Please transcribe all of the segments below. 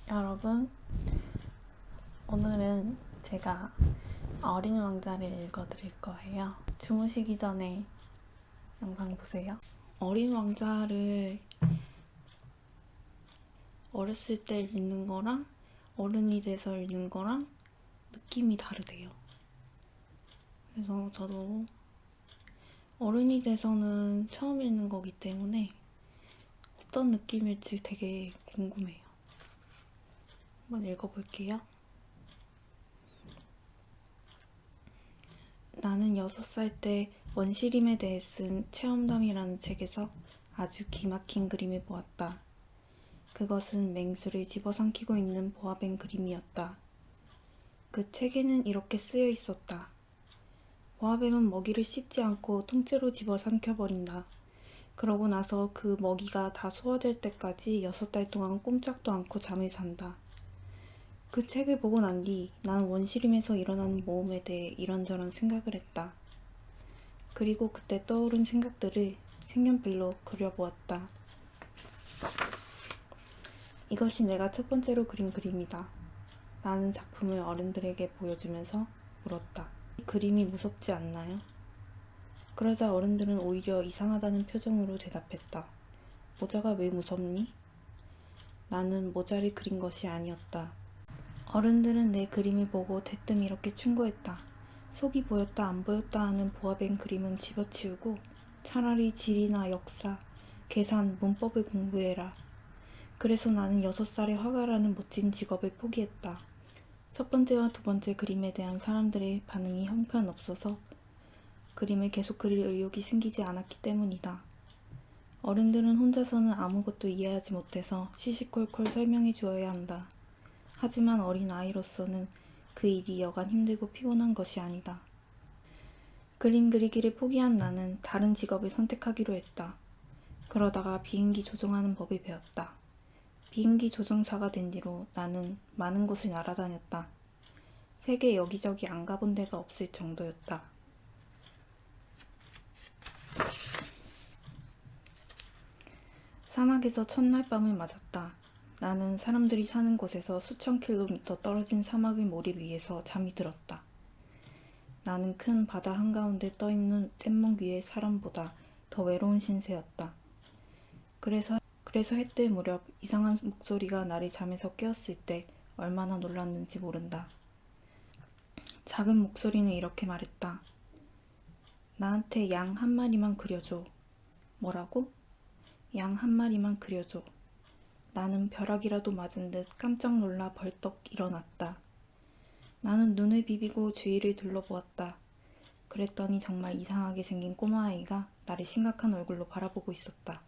여러분, 오늘은 제가 어린 왕자를 읽어드릴 거예요. 주무시기 전에 영상 보세요. 어린 왕자를 어렸을 때 읽는 거랑 어른이 돼서 읽는 거랑 느낌이 다르대요. 그래서 저도 어른이 돼서는 처음 읽는 거기 때문에 어떤 느낌일지 되게 궁금해요. 한번 읽어볼게요. 나는 6살 때 원시림에 대해 쓴 체험담이라는 책에서 아주 기막힌 그림을 보았다. 그것은 맹수를 집어삼키고 있는 보아뱀 그림이었다. 그 책에는 이렇게 쓰여 있었다. 보아뱀은 먹이를 씹지 않고 통째로 집어삼켜버린다. 그러고 나서 그 먹이가 다 소화될 때까지 6달 동안 꼼짝도 않고 잠을 잔다. 그 책을 보고 난 뒤 난 원시림에서 일어나는 모험에 대해 이런저런 생각을 했다. 그리고 그때 떠오른 생각들을 색연필로 그려보았다. 이것이 내가 첫 번째로 그린 그림이다. 나는 작품을 어른들에게 보여주면서 물었다. 이 그림이 무섭지 않나요? 그러자 어른들은 오히려 이상하다는 표정으로 대답했다. 모자가 왜 무섭니? 나는 모자를 그린 것이 아니었다. 어른들은 내 그림을 보고 대뜸 이렇게 충고했다. 속이 보였다 안 보였다 하는 보아뱀 그림은 집어치우고 차라리 지리나 역사, 계산, 문법을 공부해라. 그래서 나는 6살에 화가라는 멋진 직업을 포기했다. 첫 번째와 두 번째 그림에 대한 사람들의 반응이 형편없어서 그림을 계속 그릴 의욕이 생기지 않았기 때문이다. 어른들은 혼자서는 아무것도 이해하지 못해서 시시콜콜 설명해 주어야 한다. 하지만 어린 아이로서는 그 일이 여간 힘들고 피곤한 것이 아니다. 그림 그리기를 포기한 나는 다른 직업을 선택하기로 했다. 그러다가 비행기 조종하는 법을 배웠다. 비행기 조종사가 된 뒤로 나는 많은 곳을 날아다녔다. 세계 여기저기 안 가본 데가 없을 정도였다. 사막에서 첫날 밤을 맞았다. 나는 사람들이 사는 곳에서 수천 킬로미터 떨어진 사막의 모래 위에서 잠이 들었다. 나는 큰 바다 한가운데 떠있는 뗏목 위의 사람보다 더 외로운 신세였다. 그래서 해뜰 무렵 이상한 목소리가 나를 잠에서 깨웠을 때 얼마나 놀랐는지 모른다. 작은 목소리는 이렇게 말했다. 나한테 양 한 마리만 그려줘. 뭐라고? 양 한 마리만 그려줘. 나는 벼락이라도 맞은 듯 깜짝 놀라 벌떡 일어났다. 나는 눈을 비비고 주위를 둘러보았다. 그랬더니 정말 이상하게 생긴 꼬마아이가 나를 심각한 얼굴로 바라보고 있었다.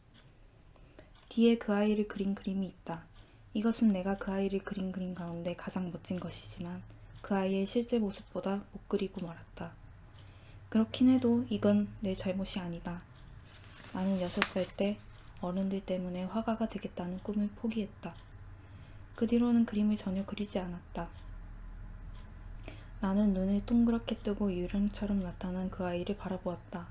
뒤에 그 아이를 그린 그림이 있다. 이것은 내가 그 아이를 그린 그림 가운데 가장 멋진 것이지만 그 아이의 실제 모습보다 못 그리고 말았다. 그렇긴 해도 이건 내 잘못이 아니다. 나는 6살 때 어른들 때문에 화가가 되겠다는 꿈을 포기했다. 그 뒤로는 그림을 전혀 그리지 않았다. 나는 눈을 동그랗게 뜨고 유령처럼 나타난 그 아이를 바라보았다.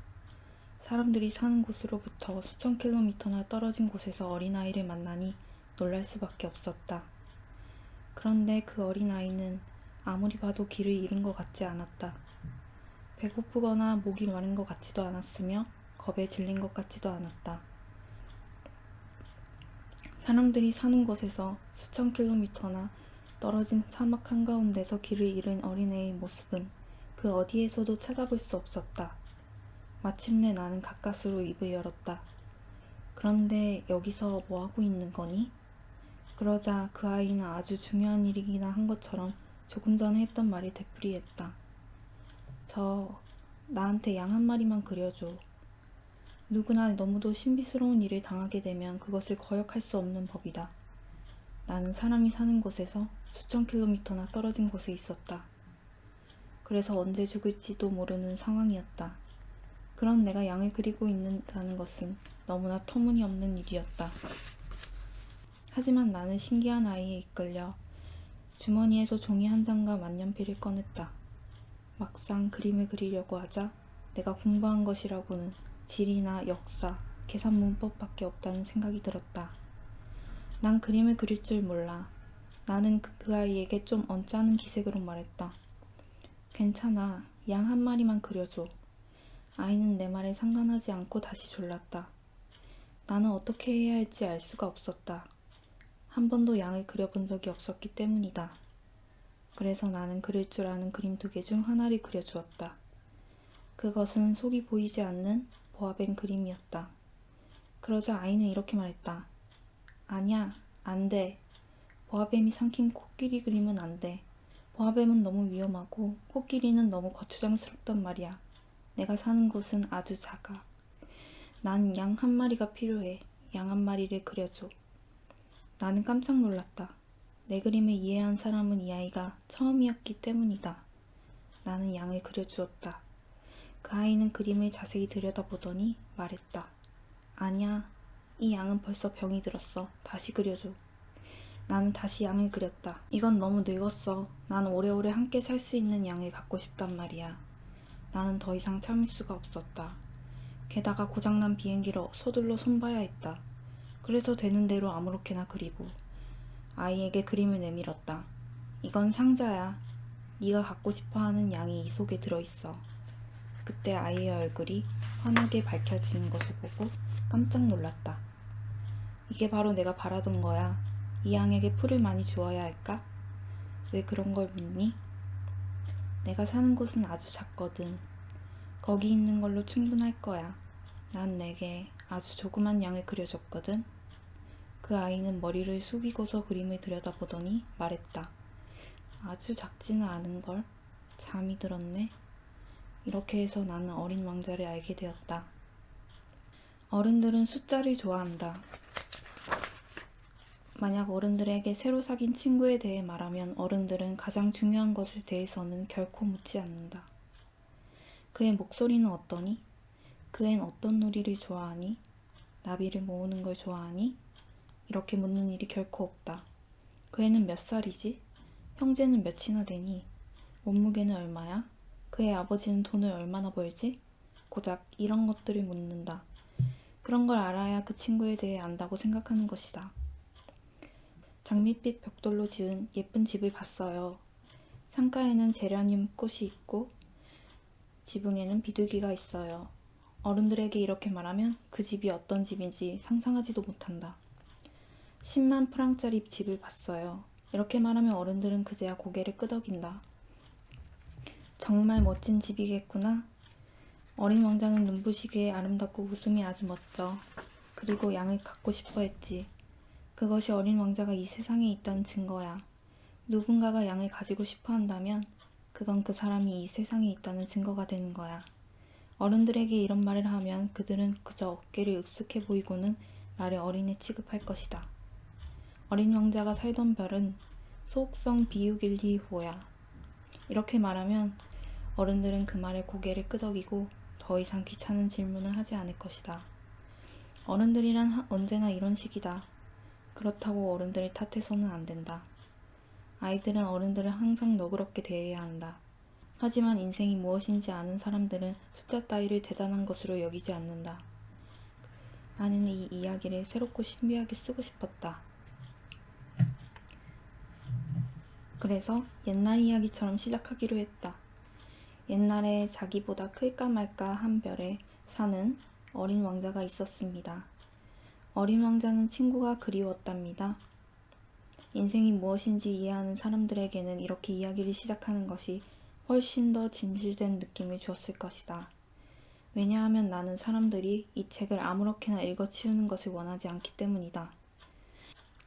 사람들이 사는 곳으로부터 수천 킬로미터나 떨어진 곳에서 어린아이를 만나니 놀랄 수밖에 없었다. 그런데 그 어린아이는 아무리 봐도 길을 잃은 것 같지 않았다. 배고프거나 목이 마른 것 같지도 않았으며 겁에 질린 것 같지도 않았다. 사람들이 사는 곳에서 수천 킬로미터나 떨어진 사막 한가운데서 길을 잃은 어린애의 모습은 그 어디에서도 찾아볼 수 없었다. 마침내 나는 가까스로 입을 열었다. 그런데 여기서 뭐하고 있는 거니? 그러자 그 아이는 아주 중요한 일이기나 한 것처럼 조금 전에 했던 말을 되풀이했다. 나한테 양 한 마리만 그려줘. 누구나 너무도 신비스러운 일을 당하게 되면 그것을 거역할 수 없는 법이다. 나는 사람이 사는 곳에서 수천 킬로미터나 떨어진 곳에 있었다. 그래서 언제 죽을지도 모르는 상황이었다. 그런 내가 양을 그리고 있는다는 것은 너무나 터무니없는 일이었다. 하지만 나는 신기한 아이에 이끌려 주머니에서 종이 한 장과 만년필을 꺼냈다. 막상 그림을 그리려고 하자 내가 공부한 것이라고는 지리나 역사, 계산 문법밖에 없다는 생각이 들었다. 난 그림을 그릴 줄 몰라. 나는 그 아이에게 좀 언짢은 기색으로 말했다. 괜찮아. 양 한 마리만 그려줘. 아이는 내 말에 상관하지 않고 다시 졸랐다. 나는 어떻게 해야 할지 알 수가 없었다. 한 번도 양을 그려본 적이 없었기 때문이다. 그래서 나는 그릴 줄 아는 그림 2개 중 하나를 그려주었다. 그것은 속이 보이지 않는 보아뱀 그림이었다. 그러자 아이는 이렇게 말했다. 아냐, 안 돼. 보아뱀이 삼킨 코끼리 그림은 안 돼. 보아뱀은 너무 위험하고 코끼리는 너무 거추장스럽단 말이야. 내가 사는 곳은 아주 작아. 난 양 한 마리가 필요해. 양 한 마리를 그려줘. 나는 깜짝 놀랐다. 내 그림을 이해한 사람은 이 아이가 처음이었기 때문이다. 나는 양을 그려주었다. 그 아이는 그림을 자세히 들여다보더니 말했다. 아냐, 이 양은 벌써 병이 들었어. 다시 그려줘. 나는 다시 양을 그렸다. 이건 너무 늙었어. 나는 오래오래 함께 살 수 있는 양을 갖고 싶단 말이야. 나는 더 이상 참을 수가 없었다. 게다가 고장난 비행기를 서둘러 손봐야 했다. 그래서 되는 대로 아무렇게나 그리고 아이에게 그림을 내밀었다. 이건 상자야. 네가 갖고 싶어하는 양이 이 속에 들어있어. 그때 아이의 얼굴이 환하게 밝혀지는 것을 보고 깜짝 놀랐다. 이게 바로 내가 바라던 거야. 이 양에게 풀을 많이 주어야 할까? 왜 그런 걸 묻니? 내가 사는 곳은 아주 작거든. 거기 있는 걸로 충분할 거야. 난 내게 아주 조그만 양을 그려줬거든. 그 아이는 머리를 숙이고서 그림을 들여다보더니 말했다. 아주 작지는 않은걸. 잠이 들었네. 이렇게 해서 나는 어린 왕자를 알게 되었다. 어른들은 숫자를 좋아한다. 만약 어른들에게 새로 사귄 친구에 대해 말하면 어른들은 가장 중요한 것에 대해서는 결코 묻지 않는다. 그의 목소리는 어떠니? 그앤 어떤 놀이를 좋아하니? 나비를 모으는 걸 좋아하니? 이렇게 묻는 일이 결코 없다. 그 애는 몇 살이지? 형제는 몇이나 되니? 몸무게는 얼마야? 그의 아버지는 돈을 얼마나 벌지? 고작 이런 것들을 묻는다. 그런 걸 알아야 그 친구에 대해 안다고 생각하는 것이다. 장밋빛 벽돌로 지은 예쁜 집을 봤어요. 창가에는 제라늄 꽃이 있고 지붕에는 비둘기가 있어요. 어른들에게 이렇게 말하면 그 집이 어떤 집인지 상상하지도 못한다. 10만 프랑짜리 집을 봤어요. 이렇게 말하면 어른들은 그제야 고개를 끄덕인다. 정말 멋진 집이겠구나. 어린 왕자는 눈부시게 아름답고 웃음이 아주 멋져. 그리고 양을 갖고 싶어 했지. 그것이 어린 왕자가 이 세상에 있다는 증거야. 누군가가 양을 가지고 싶어 한다면 그건 그 사람이 이 세상에 있다는 증거가 되는 거야. 어른들에게 이런 말을 하면 그들은 그저 어깨를 으쓱해 보이고는 나를 어린애 취급할 것이다. 어린 왕자가 살던 별은 소옥성 비유길리호야. 이렇게 말하면 어른들은 그 말에 고개를 끄덕이고 더 이상 귀찮은 질문을 하지 않을 것이다. 어른들이란 언제나 이런 식이다. 그렇다고 어른들을 탓해서는 안 된다. 아이들은 어른들을 항상 너그럽게 대해야 한다. 하지만 인생이 무엇인지 아는 사람들은 숫자 따위를 대단한 것으로 여기지 않는다. 나는 이 이야기를 새롭고 신비하게 쓰고 싶었다. 그래서 옛날 이야기처럼 시작하기로 했다. 옛날에 자기보다 클까 말까 한 별에 사는 어린 왕자가 있었습니다. 어린 왕자는 친구가 그리웠답니다. 인생이 무엇인지 이해하는 사람들에게는 이렇게 이야기를 시작하는 것이 훨씬 더 진실된 느낌을 주었을 것이다. 왜냐하면 나는 사람들이 이 책을 아무렇게나 읽어치우는 것을 원하지 않기 때문이다.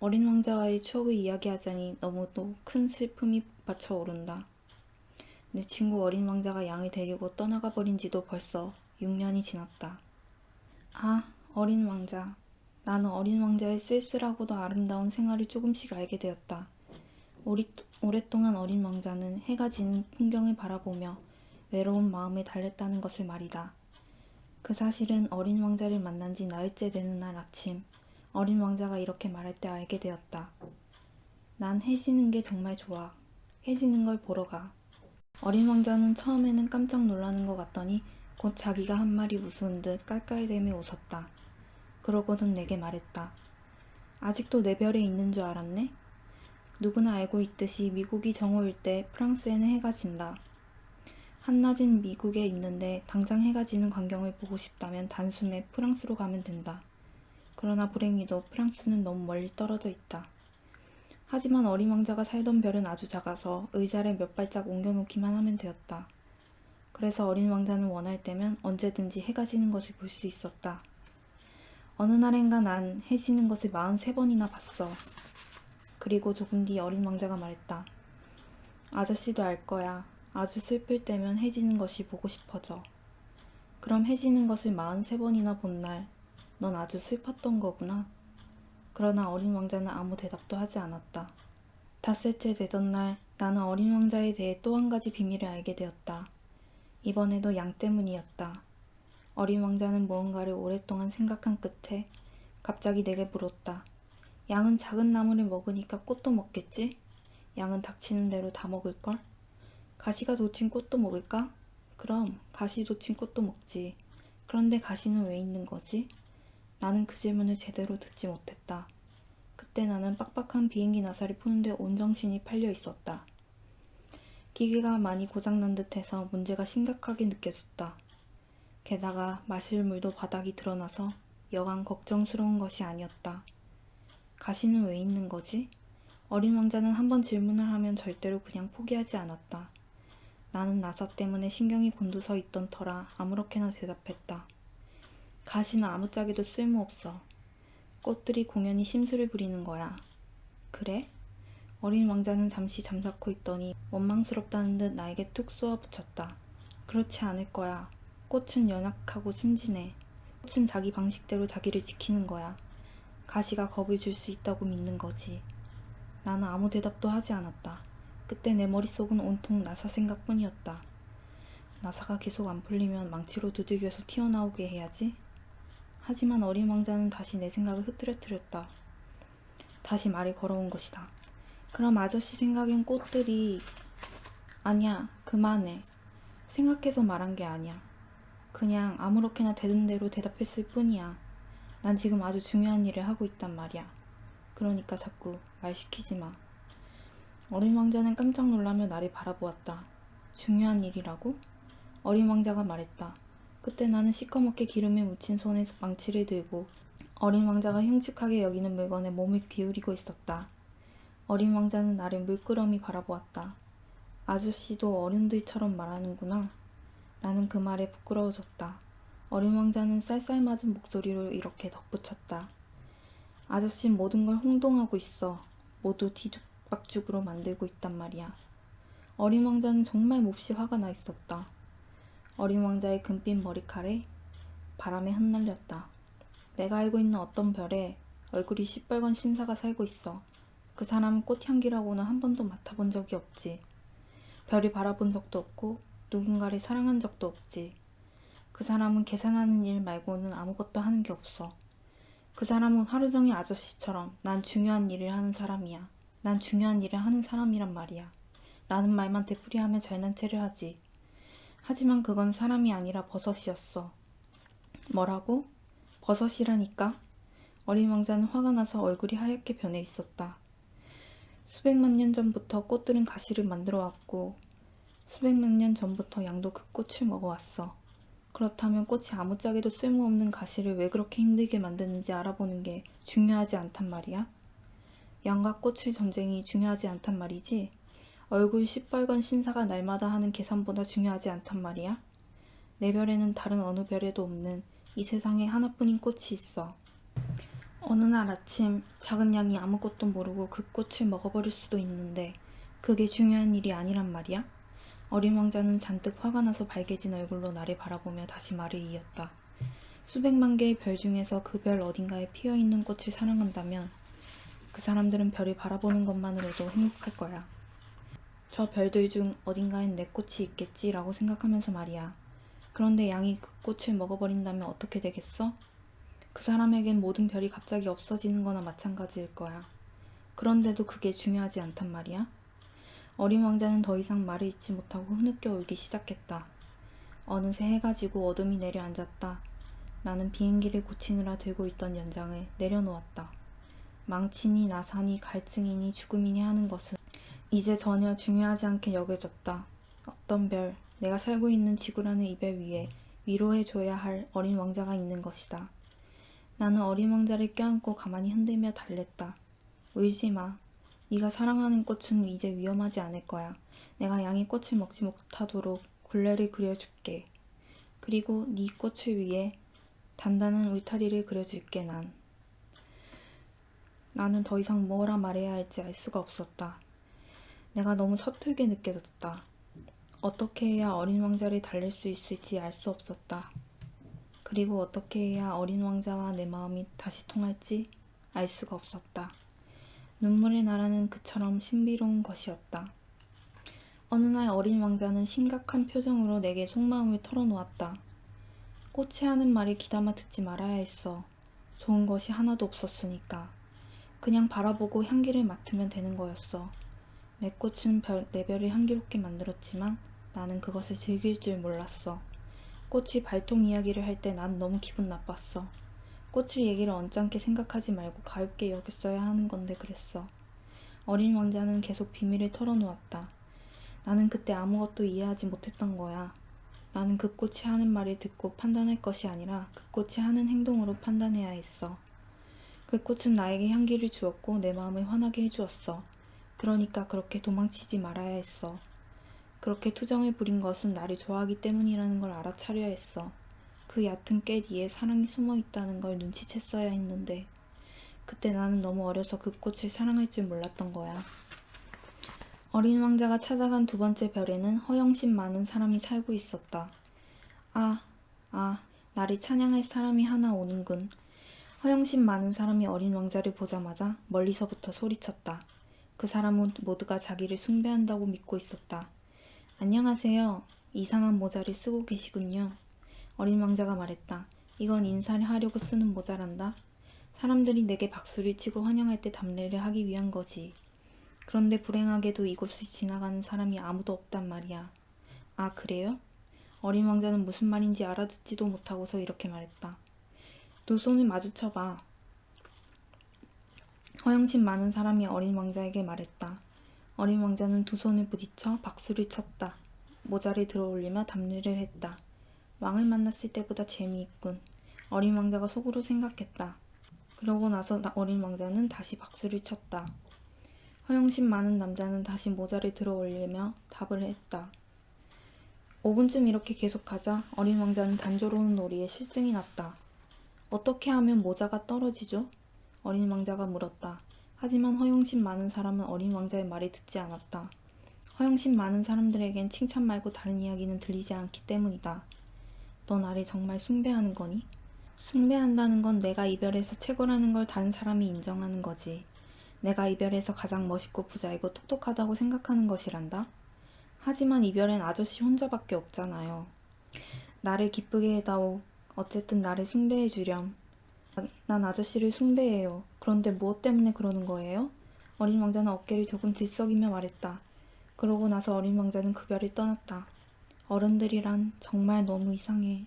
어린 왕자와의 추억을 이야기하자니 너무도 큰 슬픔이 받쳐오른다. 내 친구 어린 왕자가 양을 데리고 떠나가 버린 지도 벌써 6년이 지났다. 아, 어린 왕자. 나는 어린 왕자의 쓸쓸하고도 아름다운 생활을 조금씩 알게 되었다. 오랫동안 어린 왕자는 해가 지는 풍경을 바라보며 외로운 마음을 달랬다는 것을 말이다. 그 사실은 어린 왕자를 만난 지 나흘째 되는 날 아침, 어린 왕자가 이렇게 말할 때 알게 되었다. 난 해 지는 게 정말 좋아. 해 지는 걸 보러 가. 어린 왕자는 처음에는 깜짝 놀라는 것 같더니 곧 자기가 한 말이 우스운 듯 깔깔대며 웃었다. 그러고는 내게 말했다. 아직도 내 별에 있는 줄 알았네? 누구나 알고 있듯이 미국이 정오일 때 프랑스에는 해가 진다. 한낮인 미국에 있는데 당장 해가 지는 광경을 보고 싶다면 단숨에 프랑스로 가면 된다. 그러나 불행히도 프랑스는 너무 멀리 떨어져 있다. 하지만 어린 왕자가 살던 별은 아주 작아서 의자를 몇 발짝 옮겨놓기만 하면 되었다. 그래서 어린 왕자는 원할 때면 언제든지 해가 지는 것을 볼 수 있었다. 어느 날엔가 난 해 지는 것을 43번이나 봤어. 그리고 조금 뒤 어린 왕자가 말했다. 아저씨도 알 거야. 아주 슬플 때면 해 지는 것이 보고 싶어져. 그럼 해 지는 것을 43번이나 본 날, 넌 아주 슬펐던 거구나. 그러나 어린 왕자는 아무 대답도 하지 않았다. 닷새째 되던 날, 나는 어린 왕자에 대해 또 한 가지 비밀을 알게 되었다. 이번에도 양 때문이었다. 어린 왕자는 무언가를 오랫동안 생각한 끝에 갑자기 내게 물었다. 양은 작은 나무를 먹으니까 꽃도 먹겠지? 양은 닥치는 대로 다 먹을걸? 가시가 돋친 꽃도 먹을까? 그럼 가시 돋친 꽃도 먹지. 그런데 가시는 왜 있는 거지? 나는 그 질문을 제대로 듣지 못했다. 그때 나는 빡빡한 비행기 나사를 푸는데 온 정신이 팔려 있었다. 기계가 많이 고장난 듯해서 문제가 심각하게 느껴졌다. 게다가 마실 물도 바닥이 드러나서 여간 걱정스러운 것이 아니었다. 가시는 왜 있는 거지? 어린 왕자는 한번 질문을 하면 절대로 그냥 포기하지 않았다. 나는 나사 때문에 신경이 곤두서 있던 터라 아무렇게나 대답했다. 가시는 아무짝에도 쓸모없어. 꽃들이 공연히 심술을 부리는 거야. 그래? 어린 왕자는 잠시 잠자코 있더니 원망스럽다는 듯 나에게 툭 쏘아붙였다. 그렇지 않을 거야. 꽃은 연약하고 순진해. 꽃은 자기 방식대로 자기를 지키는 거야. 가시가 겁을 줄 수 있다고 믿는 거지. 나는 아무 대답도 하지 않았다. 그때 내 머릿속은 온통 나사 생각뿐이었다. 나사가 계속 안 풀리면 망치로 두들겨서 튀어나오게 해야지. 하지만 어린 왕자는 다시 내 생각을 흐트러뜨렸다. 다시 말을 걸어온 것이다. 그럼 아저씨 생각엔 꽃들이... 아니야, 그만해. 생각해서 말한 게 아니야. 그냥 아무렇게나 되는 대로 대답했을 뿐이야. 난 지금 아주 중요한 일을 하고 있단 말이야. 그러니까 자꾸 말 시키지 마. 어린 왕자는 깜짝 놀라며 나를 바라보았다. 중요한 일이라고? 어린 왕자가 말했다. 그때 나는 시커멓게 기름에 묻힌 손에 망치를 들고 어린 왕자가 흉측하게 여기는 물건에 몸을 기울이고 있었다. 어린 왕자는 나를 물끄러미 바라보았다. 아저씨도 어른들처럼 말하는구나. 나는 그 말에 부끄러워졌다. 어린 왕자는 쌀쌀맞은 목소리로 이렇게 덧붙였다. 아저씨는 모든 걸 홍동하고 있어. 모두 뒤죽박죽으로 만들고 있단 말이야. 어린 왕자는 정말 몹시 화가 나 있었다. 어린 왕자의 금빛 머리칼에 바람에 흩날렸다. 내가 알고 있는 어떤 별에 얼굴이 시뻘건 신사가 살고 있어. 그 사람은 꽃향기라고는 한 번도 맡아본 적이 없지. 별을 바라본 적도 없고 누군가를 사랑한 적도 없지. 그 사람은 계산하는 일 말고는 아무것도 하는 게 없어. 그 사람은 하루 종일 아저씨처럼 난 중요한 일을 하는 사람이야. 난 중요한 일을 하는 사람이란 말이야. 라는 말만 되풀이하며 잘난 체를 하지. 하지만 그건 사람이 아니라 버섯이었어. 뭐라고? 버섯이라니까? 어린 왕자는 화가 나서 얼굴이 하얗게 변해 있었다. 수백만 년 전부터 꽃들은 가시를 만들어 왔고 수백만 년 전부터 양도 그 꽃을 먹어왔어. 그렇다면 꽃이 아무짝에도 쓸모없는 가시를 왜 그렇게 힘들게 만드는지 알아보는 게 중요하지 않단 말이야? 양과 꽃의 전쟁이 중요하지 않단 말이지? 얼굴 시뻘건 신사가 날마다 하는 계산보다 중요하지 않단 말이야? 내 별에는 다른 어느 별에도 없는 이 세상에 하나뿐인 꽃이 있어. 어느 날 아침 작은 양이 아무것도 모르고 그 꽃을 먹어버릴 수도 있는데 그게 중요한 일이 아니란 말이야? 어린 왕자는 잔뜩 화가 나서 발개진 얼굴로 나를 바라보며 다시 말을 이었다. 수백만 개의 별 중에서 그 별 어딘가에 피어있는 꽃을 사랑한다면 그 사람들은 별을 바라보는 것만으로도 행복할 거야. 저 별들 중 어딘가엔 내 꽃이 있겠지 라고 생각하면서 말이야. 그런데 양이 그 꽃을 먹어버린다면 어떻게 되겠어? 그 사람에겐 모든 별이 갑자기 없어지는 거나 마찬가지일 거야. 그런데도 그게 중요하지 않단 말이야? 어린 왕자는 더 이상 말을 잇지 못하고 흐느껴 울기 시작했다. 어느새 해가 지고 어둠이 내려앉았다. 나는 비행기를 고치느라 들고 있던 연장을 내려놓았다. 망치니 나사니 갈증이니 죽음이니 하는 것은 이제 전혀 중요하지 않게 여겨졌다. 어떤 별, 내가 살고 있는 지구라는 이 별 위에 위로해줘야 할 어린 왕자가 있는 것이다. 나는 어린 왕자를 껴안고 가만히 흔들며 달랬다. 울지 마. 네가 사랑하는 꽃은 이제 위험하지 않을 거야. 내가 양이 꽃을 먹지 못하도록 굴레를 그려줄게. 그리고 네 꽃을 위해 단단한 울타리를 그려줄게. 나는 더 이상 뭐라 말해야 할지 알 수가 없었다. 내가 너무 서툴게 느껴졌다. 어떻게 해야 어린 왕자를 달랠 수 있을지 알 수 없었다. 그리고 어떻게 해야 어린 왕자와 내 마음이 다시 통할지 알 수가 없었다. 눈물의 나라는 그처럼 신비로운 것이었다. 어느 날 어린 왕자는 심각한 표정으로 내게 속마음을 털어놓았다. 꽃이 하는 말을 귀담아 듣지 말아야 했어. 좋은 것이 하나도 없었으니까. 그냥 바라보고 향기를 맡으면 되는 거였어. 내 꽃은 내 별을 향기롭게 만들었지만 나는 그것을 즐길 줄 몰랐어. 꽃이 발통 이야기를 할 때 난 너무 기분 나빴어. 꽃을 얘기를 언짢게 생각하지 말고 가볍게 여겼어야 하는 건데 그랬어. 어린 왕자는 계속 비밀을 털어놓았다. 나는 그때 아무것도 이해하지 못했던 거야. 나는 그 꽃이 하는 말을 듣고 판단할 것이 아니라 그 꽃이 하는 행동으로 판단해야 했어. 그 꽃은 나에게 향기를 주었고 내 마음을 환하게 해주었어. 그러니까 그렇게 도망치지 말아야 했어. 그렇게 투정을 부린 것은 나를 좋아하기 때문이라는 걸 알아차려야 했어. 그 얕은 깨 뒤에 사랑이 숨어 있다는 걸 눈치챘어야 했는데 그때 나는 너무 어려서 그 꽃을 사랑할 줄 몰랐던 거야. 어린 왕자가 찾아간 두 번째 별에는 허영심 많은 사람이 살고 있었다. 나를 찬양할 사람이 하나 오는군. 허영심 많은 사람이 어린 왕자를 보자마자 멀리서부터 소리쳤다. 그 사람은 모두가 자기를 숭배한다고 믿고 있었다. 안녕하세요. 이상한 모자를 쓰고 계시군요. 어린 왕자가 말했다. 이건 인사를 하려고 쓰는 모자란다. 사람들이 내게 박수를 치고 환영할 때 답례를 하기 위한 거지. 그런데 불행하게도 이곳을 지나가는 사람이 아무도 없단 말이야. 아, 그래요? 어린 왕자는 무슨 말인지 알아듣지도 못하고서 이렇게 말했다. 두 손을 마주쳐봐. 허영심 많은 사람이 어린 왕자에게 말했다. 어린 왕자는 두 손을 부딪혀 박수를 쳤다. 모자를 들어올리며 답례를 했다. 왕을 만났을 때보다 재미있군. 어린 왕자가 속으로 생각했다. 그러고 나서 어린 왕자는 다시 박수를 쳤다. 허영심 많은 남자는 다시 모자를 들어올리며 답을 했다. 5분쯤 이렇게 계속하자 어린 왕자는 단조로운 놀이에 실증이 났다. 어떻게 하면 모자가 떨어지죠? 어린 왕자가 물었다. 하지만 허영심 많은 사람은 어린 왕자의 말을 듣지 않았다. 허영심 많은 사람들에겐 칭찬 말고 다른 이야기는 들리지 않기 때문이다. 너 나를 정말 숭배하는 거니? 숭배한다는 건 내가 이별에서 최고라는 걸 다른 사람이 인정하는 거지. 내가 이별에서 가장 멋있고 부자이고 똑똑하다고 생각하는 것이란다. 하지만 이별엔 아저씨 혼자밖에 없잖아요. 나를 기쁘게 해다오. 어쨌든 나를 숭배해 주렴. 난 아저씨를 숭배해요. 그런데 무엇 때문에 그러는 거예요? 어린 왕자는 어깨를 조금 들썩이며 말했다. 그러고 나서 어린 왕자는 그 별을 떠났다. 어른들이란 정말 너무 이상해.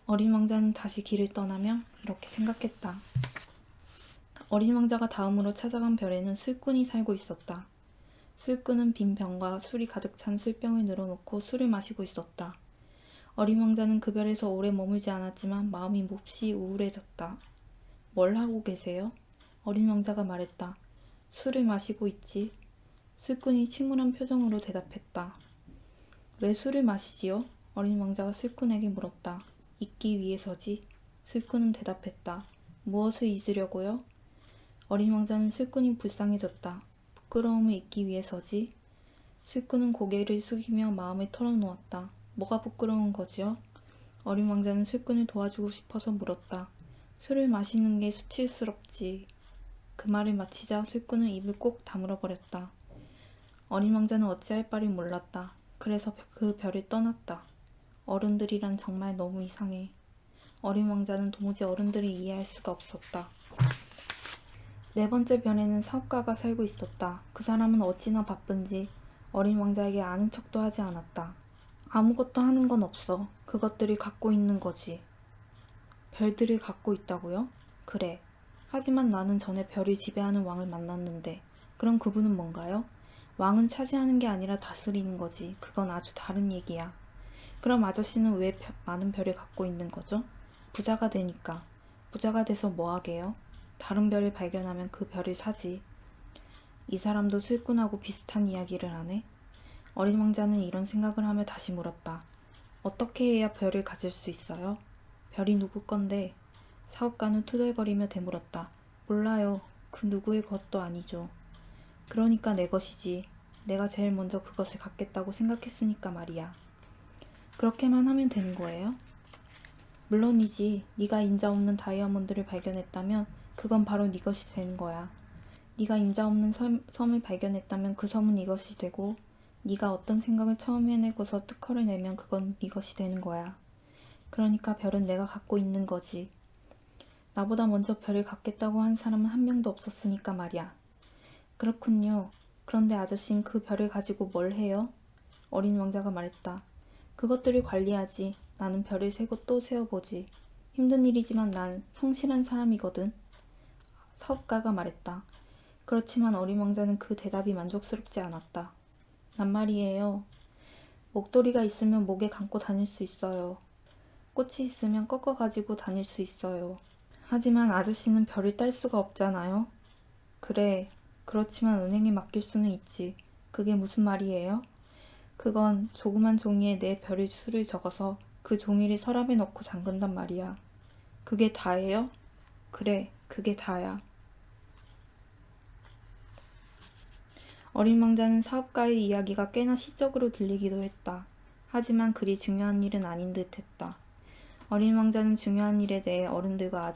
어린 왕자는 다시 길을 떠나며 이렇게 생각했다. 어린 왕자가 다음으로 찾아간 별에는 술꾼이 살고 있었다. 술꾼은 빈 병과 술이 가득 찬 술병을 늘어놓고 술을 마시고 있었다. 어린 왕자는 그 별에서 오래 머물지 않았지만 마음이 몹시 우울해졌다. 뭘 하고 계세요? 어린 왕자가 말했다. 술을 마시고 있지. 술꾼이 침울한 표정으로 대답했다. 왜 술을 마시지요? 어린 왕자가 술꾼에게 물었다. 잊기 위해서지. 술꾼은 대답했다. 무엇을 잊으려고요? 어린 왕자는 술꾼이 불쌍해졌다. 부끄러움을 잊기 위해서지. 술꾼은 고개를 숙이며 마음을 털어놓았다. 뭐가 부끄러운 거지요? 어린 왕자는 술꾼을 도와주고 싶어서 물었다. 술을 마시는 게 수치스럽지. 그 말을 마치자 술꾼은 입을 꼭 다물어버렸다. 어린 왕자는 어찌할 바를 몰랐다. 그래서 그 별을 떠났다. 어른들이란 정말 너무 이상해. 어린 왕자는 도무지 어른들을 이해할 수가 없었다. 네 번째 별에는 사업가가 살고 있었다. 그 사람은 어찌나 바쁜지 어린 왕자에게 아는 척도 하지 않았다. 아무것도 하는 건 없어. 그것들을 갖고 있는 거지. 별들을 갖고 있다고요? 그래. 하지만 나는 전에 별을 지배하는 왕을 만났는데, 그럼 그분은 뭔가요? 왕은 차지하는 게 아니라 다스리는 거지. 그건 아주 다른 얘기야. 그럼 아저씨는 왜 많은 별을 갖고 있는 거죠? 부자가 되니까. 부자가 돼서 뭐 하게요? 다른 별을 발견하면 그 별을 사지. 이 사람도 술꾼하고 비슷한 이야기를 하네. 어린 왕자는 이런 생각을 하며 다시 물었다. 어떻게 해야 별을 가질 수 있어요? 별이 누구 건데? 사업가는 투덜거리며 되물었다. 몰라요. 그 누구의 것도 아니죠. 그러니까 내 것이지. 내가 제일 먼저 그것을 갖겠다고 생각했으니까 말이야. 그렇게만 하면 되는 거예요? 물론이지. 네가 임자 없는 다이아몬드를 발견했다면 그건 바로 네 것이 되는 거야. 네가 임자 없는 섬을 발견했다면 그 섬은 네 것이 되고, 네가 어떤 생각을 처음 해내고서 특허를 내면 그건 네 것이 되는 거야. 그러니까 별은 내가 갖고 있는 거지. 나보다 먼저 별을 갖겠다고 한 사람은 한 명도 없었으니까 말이야. 그렇군요. 그런데 아저씨는 그 별을 가지고 뭘 해요? 어린 왕자가 말했다. 그것들을 관리하지. 나는 별을 세고 또 세어보지. 힘든 일이지만 난 성실한 사람이거든. 사업가가 말했다. 그렇지만 어린 왕자는 그 대답이 만족스럽지 않았다. 난 말이에요. 목도리가 있으면 목에 감고 다닐 수 있어요. 꽃이 있으면 꺾어 가지고 다닐 수 있어요. 하지만 아저씨는 별을 딸 수가 없잖아요. 그래, 그렇지만 은행에 맡길 수는 있지. 그게 무슨 말이에요? 그건 조그만 종이에 내 별의 수를 적어서 그 종이를 서랍에 넣고 잠근단 말이야. 그게 다예요? 그래, 그게 다야. 어린 왕자는 사업가의 이야기가 꽤나 시적으로 들리기도 했다. 하지만 그리 중요한 일은 아닌 듯 했다. 어린 왕자는 중요한 일에 대해 어른들과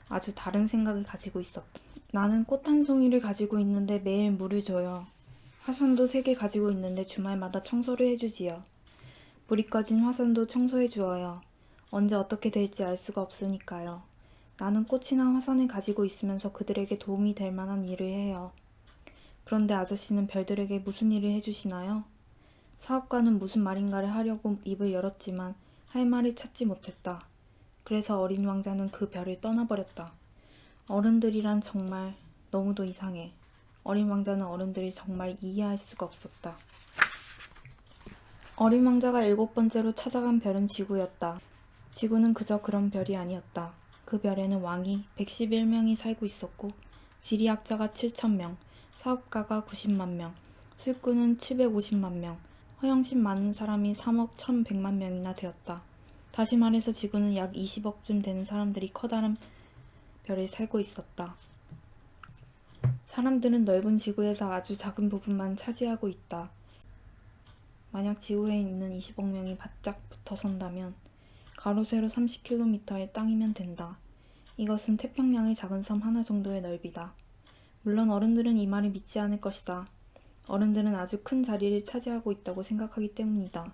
아주 다른 생각을 가지고 있었다. 나는 꽃 한 송이를 가지고 있는데 매일 물을 줘요. 화산도 3개 가지고 있는데 주말마다 청소를 해주지요. 불이 꺼진 화산도 청소해 주어요. 언제 어떻게 될지 알 수가 없으니까요. 나는 꽃이나 화산을 가지고 있으면서 그들에게 도움이 될 만한 일을 해요. 그런데 아저씨는 별들에게 무슨 일을 해주시나요? 사업가는 무슨 말인가를 하려고 입을 열었지만 할 말을 찾지 못했다. 그래서 어린 왕자는 그 별을 떠나버렸다. 어른들이란 정말 너무도 이상해. 어린 왕자는 어른들이 정말 이해할 수가 없었다. 어린 왕자가 7번째로 찾아간 별은 지구였다. 지구는 그저 그런 별이 아니었다. 그 별에는 왕이 111명이 살고 있었고, 지리학자가 7,000명, 사업가가 90만 명, 술꾼은 750만 명, 허영심 많은 사람이 3억 1,100만 명이나 되었다. 다시 말해서 지구는 약 20억쯤 되는 사람들이 커다란 별에 살고 있었다. 사람들은 넓은 지구에서 아주 작은 부분만 차지하고 있다. 만약 지구에 있는 20억 명이 바짝 붙어 선다면 가로 세로 30km의 땅이면 된다. 이것은 태평양의 작은 섬 하나 정도의 넓이다. 물론 어른들은 이 말을 믿지 않을 것이다. 어른들은 아주 큰 자리를 차지하고 있다고 생각하기 때문이다.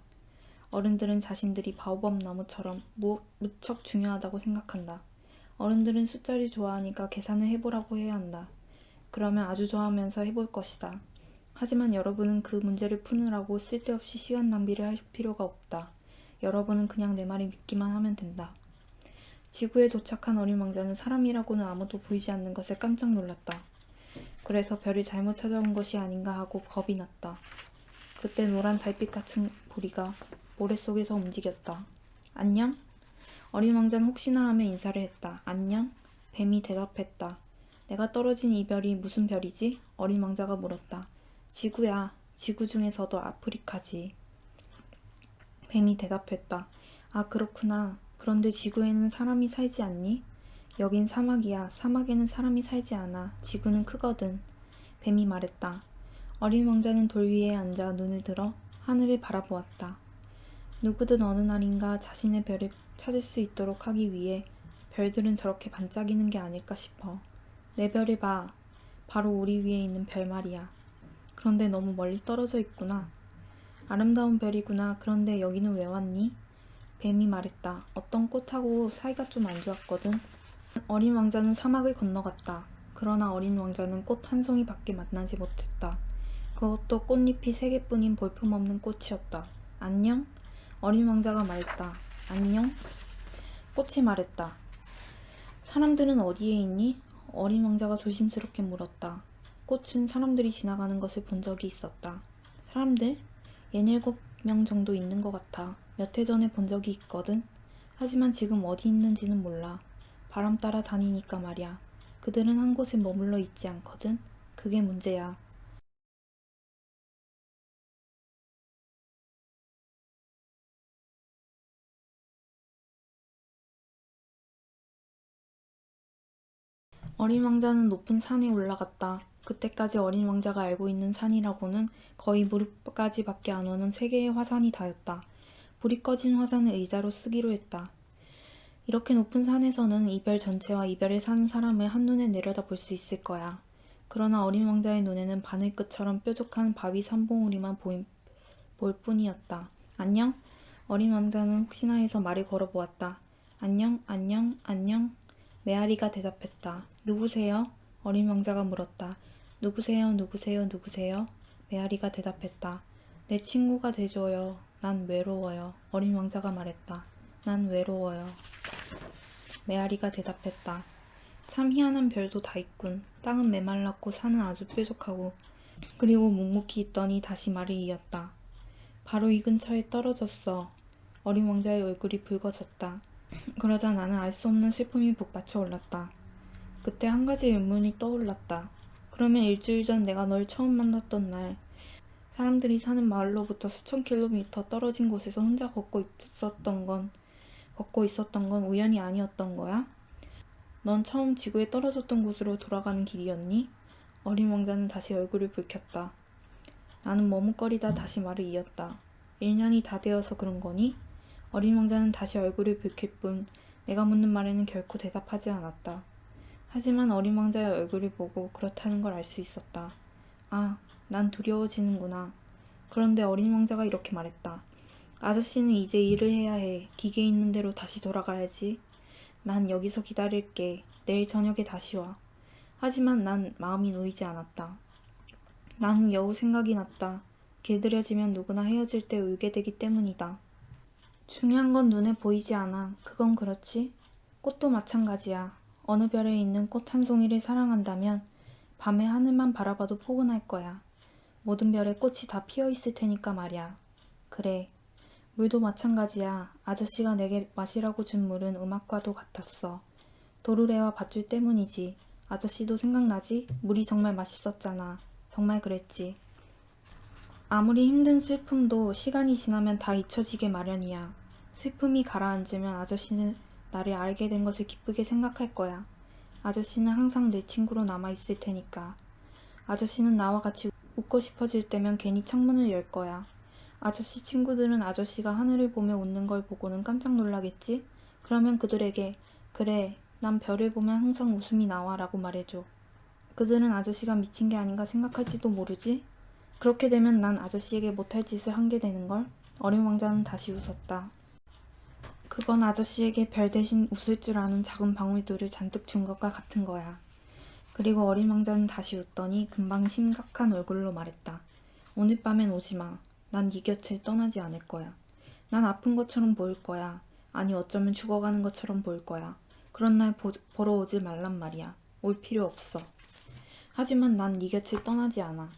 어른들은 자신들이 바오밥 나무처럼 무척 중요하다고 생각한다. 어른들은 숫자를 좋아하니까 계산을 해보라고 해야 한다. 그러면 아주 좋아하면서 해볼 것이다. 하지만 여러분은 그 문제를 푸느라고 쓸데없이 시간 낭비를 할 필요가 없다. 여러분은 그냥 내 말을 믿기만 하면 된다. 지구에 도착한 어린 왕자는 사람이라고는 아무도 보이지 않는 것에 깜짝 놀랐다. 그래서 별을 잘못 찾아온 것이 아닌가 하고 겁이 났다. 그때 노란 달빛 같은 보리가 모래 속에서 움직였다. 안녕? 어린 왕자는 혹시나 하며 인사를 했다. 안녕? 뱀이 대답했다. 내가 떨어진 이 별이 무슨 별이지? 어린 왕자가 물었다. 지구야. 지구 중에서도 아프리카지. 뱀이 대답했다. 아, 그렇구나. 그런데 지구에는 사람이 살지 않니? 여긴 사막이야. 사막에는 사람이 살지 않아. 지구는 크거든. 뱀이 말했다. 어린 왕자는 돌 위에 앉아 눈을 들어 하늘을 바라보았다. 누구든 어느 날인가 자신의 별을 찾을 수 있도록 하기 위해 별들은 저렇게 반짝이는 게 아닐까 싶어. 내 별을 봐. 바로 우리 위에 있는 별 말이야. 그런데 너무 멀리 떨어져 있구나. 아름다운 별이구나. 그런데 여기는 왜 왔니? 뱀이 말했다. 어떤 꽃하고 사이가 좀 안 좋았거든. 어린 왕자는 사막을 건너갔다. 그러나 어린 왕자는 꽃 한 송이밖에 만나지 못했다. 그것도 꽃잎이 3개뿐인 볼품없는 꽃이었다. 안녕? 어린 왕자가 말했다. 안녕? 꽃이 말했다. 사람들은 어디에 있니? 어린 왕자가 조심스럽게 물었다. 꽃은 사람들이 지나가는 것을 본 적이 있었다. 사람들? 6~7명 정도 있는 것 같아. 몇 해 전에 본 적이 있거든. 하지만 지금 어디 있는지는 몰라. 바람 따라 다니니까 말이야. 그들은 한 곳에 머물러 있지 않거든. 그게 문제야. 어린 왕자는 높은 산에 올라갔다. 그때까지 어린 왕자가 알고 있는 산이라고는 거의 무릎까지 밖에 안 오는 3개의 화산이 다였다. 불이 꺼진 화산을 의자로 쓰기로 했다. 이렇게 높은 산에서는 이별 전체와 이별에 사는 사람을 한눈에 내려다볼 수 있을 거야. 그러나 어린 왕자의 눈에는 바늘끝처럼 뾰족한 바위 산봉우리만 보일 뿐이었다. 안녕? 어린 왕자는 혹시나 해서 말을 걸어보았다. 안녕, 안녕, 안녕. 메아리가 대답했다. 누구세요? 어린 왕자가 물었다. 누구세요, 누구세요, 누구세요? 메아리가 대답했다. 내 친구가 돼줘요. 난 외로워요. 어린 왕자가 말했다. 난 외로워요. 메아리가 대답했다. 참 희한한 별도 다 있군. 땅은 메말랐고 산은 아주 뾰족하고. 그리고 묵묵히 있더니 다시 말을 이었다. 바로 이 근처에 떨어졌어. 어린 왕자의 얼굴이 붉어졌다. 그러자 나는 알 수 없는 슬픔이 북받쳐 올랐다. 그때 한 가지 의문이 떠올랐다. 그러면 일주일 전 내가 널 처음 만났던 날, 사람들이 사는 마을로부터 수천 킬로미터 떨어진 곳에서 혼자 걷고 있었던 건 우연이 아니었던 거야? 넌 처음 지구에 떨어졌던 곳으로 돌아가는 길이었니? 어린 왕자는 다시 얼굴을 붉혔다. 나는 머뭇거리다 다시 말을 이었다. 1년이 다 되어서 그런 거니? 어린 왕자는 다시 얼굴을 붉힐 뿐 내가 묻는 말에는 결코 대답하지 않았다. 하지만 어린 왕자의 얼굴을 보고 그렇다는 걸 알 수 있었다. 아, 난 두려워지는구나. 그런데 어린 왕자가 이렇게 말했다. 아저씨는 이제 일을 해야 해. 기계 있는 대로 다시 돌아가야지. 난 여기서 기다릴게. 내일 저녁에 다시 와. 하지만 난 마음이 놓이지 않았다. 나는 여우 생각이 났다. 길들여지면 누구나 헤어질 때 울게 되기 때문이다. 중요한 건 눈에 보이지 않아. 그건 그렇지. 꽃도 마찬가지야. 어느 별에 있는 꽃 한 송이를 사랑한다면 밤에 하늘만 바라봐도 포근할 거야. 모든 별에 꽃이 다 피어 있을 테니까 말이야. 그래. 물도 마찬가지야. 아저씨가 내게 마시라고 준 물은 음악과도 같았어. 도르래와 밧줄 때문이지. 아저씨도 생각나지? 물이 정말 맛있었잖아. 정말 그랬지. 아무리 힘든 슬픔도 시간이 지나면 다 잊혀지게 마련이야. 슬픔이 가라앉으면 아저씨는 나를 알게 된 것을 기쁘게 생각할 거야. 아저씨는 항상 내 친구로 남아있을 테니까. 아저씨는 나와 같이 웃고 싶어질 때면 괜히 창문을 열 거야. 아저씨 친구들은 아저씨가 하늘을 보며 웃는 걸 보고는 깜짝 놀라겠지? 그러면 그들에게 그래, 난 별을 보면 항상 웃음이 나와 라고 말해줘. 그들은 아저씨가 미친 게 아닌가 생각할지도 모르지? 그렇게 되면 난 아저씨에게 못할 짓을 한 게 되는걸? 어린 왕자는 다시 웃었다. 그건 아저씨에게 별 대신 웃을 줄 아는 작은 방울들을 잔뜩 준 것과 같은 거야. 그리고 어린 왕자는 다시 웃더니 금방 심각한 얼굴로 말했다. 오늘 밤엔 오지 마. 난 네 곁을 떠나지 않을 거야. 난 아픈 것처럼 보일 거야. 아니 어쩌면 죽어가는 것처럼 보일 거야. 그런 날 보러 오지 말란 말이야. 올 필요 없어. 하지만 난 네 곁을 떠나지 않아.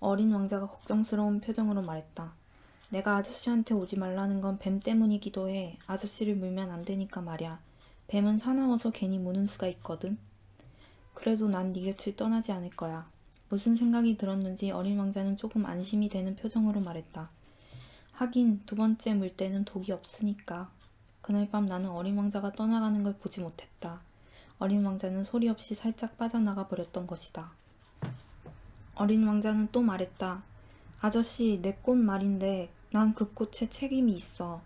어린 왕자가 걱정스러운 표정으로 말했다. 내가 아저씨한테 오지 말라는 건 뱀 때문이기도 해. 아저씨를 물면 안 되니까 말이야. 뱀은 사나워서 괜히 무는 수가 있거든. 그래도 난 네 곁을 떠나지 않을 거야. 무슨 생각이 들었는지 어린 왕자는 조금 안심이 되는 표정으로 말했다. 하긴 2번째 물 때는 독이 없으니까. 그날 밤 나는 어린 왕자가 떠나가는 걸 보지 못했다. 어린 왕자는 소리 없이 살짝 빠져나가 버렸던 것이다. 어린 왕자는 또 말했다. 아저씨, 내 꽃 말인데 난 그 꽃에 책임이 있어.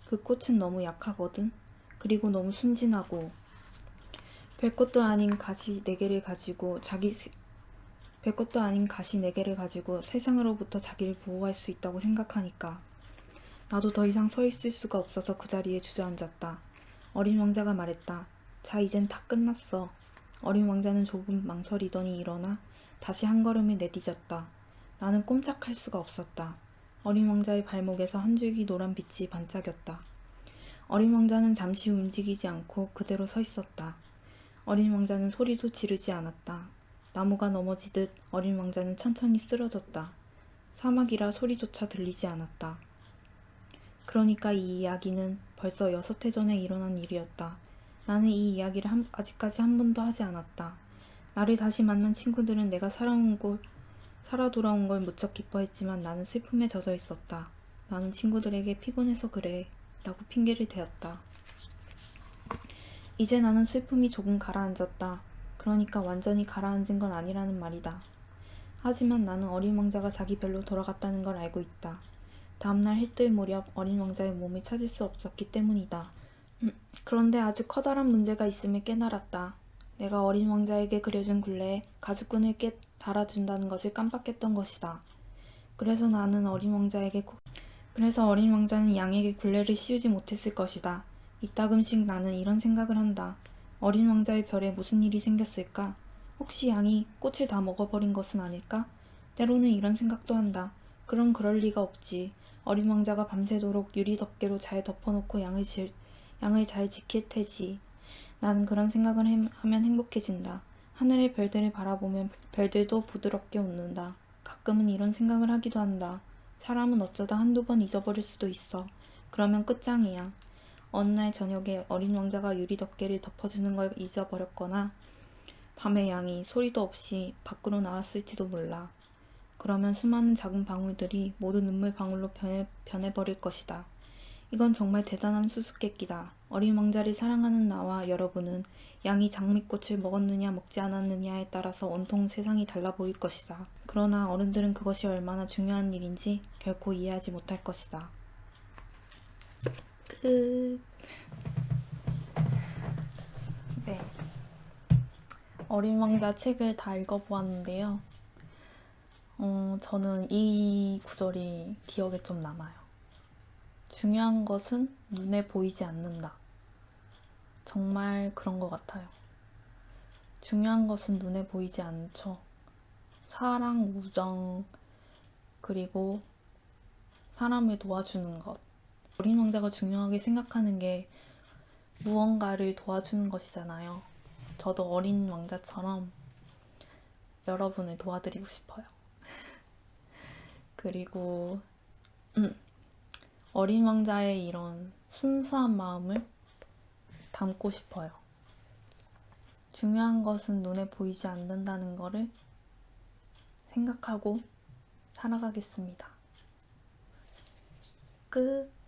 그 꽃은 너무 약하거든. 그리고 너무 순진하고. 별것도 아닌 가시 4개를 가지고 세상으로부터 자기를 보호할 수 있다고 생각하니까. 나도 더 이상 서 있을 수가 없어서 그 자리에 주저앉았다. 어린 왕자가 말했다. 자, 이젠 다 끝났어. 어린 왕자는 조금 망설이더니 일어나 다시 한 걸음을 내디뎠다. 나는 꼼짝할 수가 없었다. 어린 왕자의 발목에서 한 줄기 노란 빛이 반짝였다. 어린 왕자는 잠시 움직이지 않고 그대로 서 있었다. 어린 왕자는 소리도 지르지 않았다. 나무가 넘어지듯 어린 왕자는 천천히 쓰러졌다. 사막이라 소리조차 들리지 않았다. 그러니까 이 이야기는 벌써 6해 전에 일어난 일이었다. 나는 이 이야기를 아직까지 한 번도 하지 않았다. 나를 다시 만난 친구들은 내가 살아 돌아온 걸 무척 기뻐했지만 나는 슬픔에 젖어 있었다. 나는 친구들에게 피곤해서 그래 라고 핑계를 대었다. 이제 나는 슬픔이 조금 가라앉았다. 그러니까 완전히 가라앉은 건 아니라는 말이다. 하지만 나는 어린 왕자가 자기 별로 돌아갔다는 걸 알고 있다. 다음날 해 뜰 무렵 어린 왕자의 몸을 찾을 수 없었기 때문이다. 그런데 아주 커다란 문제가 있음을 깨달았다. 내가 어린 왕자에게 그려준 굴레에 가죽끈을 달아준다는 것을 깜빡했던 것이다. 그래서 어린 왕자는 양에게 굴레를 씌우지 못했을 것이다. 이따금씩 나는 이런 생각을 한다. 어린 왕자의 별에 무슨 일이 생겼을까? 혹시 양이 꽃을 다 먹어버린 것은 아닐까? 때로는 이런 생각도 한다. 그럼 그럴 리가 없지. 어린 왕자가 밤새도록 유리 덮개로 잘 덮어놓고 양을 잘 지킬 테지. 나는 그런 생각을 하면 행복해진다. 하늘의 별들을 바라보면 별들도 부드럽게 웃는다. 가끔은 이런 생각을 하기도 한다. 사람은 어쩌다 한두 번 잊어버릴 수도 있어. 그러면 끝장이야. 어느 날 저녁에 어린 왕자가 유리 덮개를 덮어주는 걸 잊어버렸거나 밤에 양이 소리도 없이 밖으로 나왔을지도 몰라. 그러면 수많은 작은 방울들이 모두 눈물 방울로 변해버릴 것이다. 이건 정말 대단한 수수께끼다. 어린 왕자를 사랑하는 나와 여러분은 양이 장미꽃을 먹었느냐 먹지 않았느냐에 따라서 온통 세상이 달라 보일 것이다. 그러나 어른들은 그것이 얼마나 중요한 일인지 결코 이해하지 못할 것이다. 네. 어린 왕자 책을 다 읽어보았는데요. 저는 이 구절이 기억에 좀 남아요. 중요한 것은 눈에 보이지 않는다. 정말 그런 것 같아요. 중요한 것은 눈에 보이지 않죠. 사랑, 우정, 그리고 사람을 도와주는 것. 어린 왕자가 중요하게 생각하는 게 무언가를 도와주는 것이잖아요. 저도 어린 왕자처럼 여러분을 도와드리고 싶어요. 그리고 어린 왕자의 이런 순수한 마음을 담고 싶어요. 중요한 것은 눈에 보이지 않는다는 거를 생각하고 살아가겠습니다. 끝.